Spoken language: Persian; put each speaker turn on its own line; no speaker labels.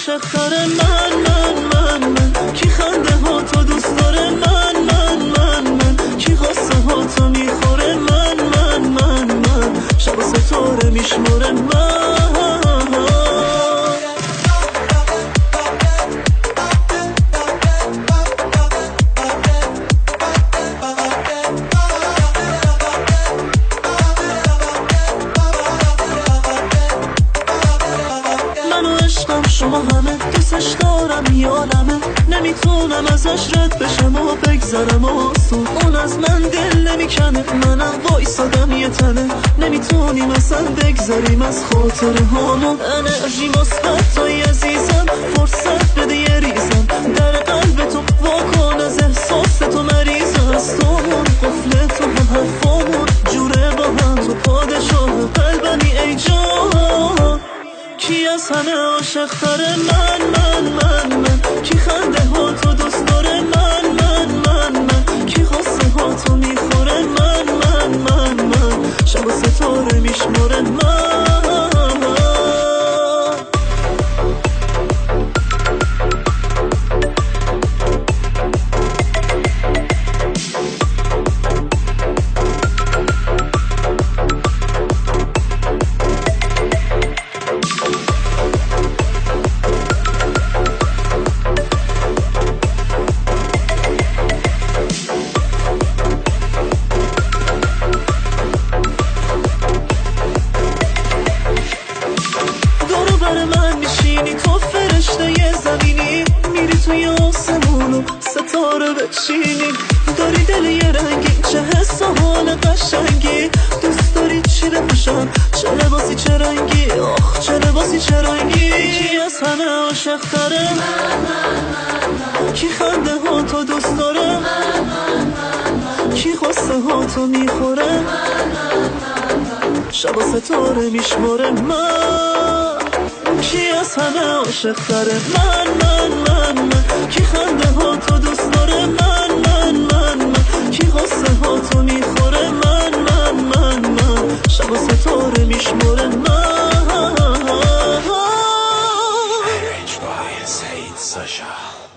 عاشق تره من کی خنده ها تو دوست داره من کی غصه ها تو میخوره من شب ستاره میشمره شما همه دوستش دارم یادمه نمیتونم ازش رد بشم و بگذرم آسون اون از من دل نمیکنه منم وایسادم یه تنه نمیتونیم اصلا بگذریم از خاطره هامون انرژی مثبت توی عزیزم فرصت بده یه ریزم در قلب تو واکن از احساس تو مریض هستمون قفل تو هم حرفامون جوره با هم تو پادشاه قلبمی ای جان کی از همه عاشق تره من کی خنده ها تو دوست داره من کی غصه ها تو میخوره من شب و ستاره میشمره تو فرشته یه زمینی میری توی آسمون و ستاره بچینی داری دل یه رنگی چه حس و حال قشنگی دوست داری چی بپوشم چه لباسی چه رنگی آخ چه لباسی چه رنگی کی از همه عاشق تره کی خنده ها تو دوست داره کی غصه ها تو میخوره شب و ستاره میشمره کی از همه عاشق تره من کی خنده ها تو دوست داره من کی غصه ها تو میخوره من شب و ستاره میشمره Arranged by Said Sasha.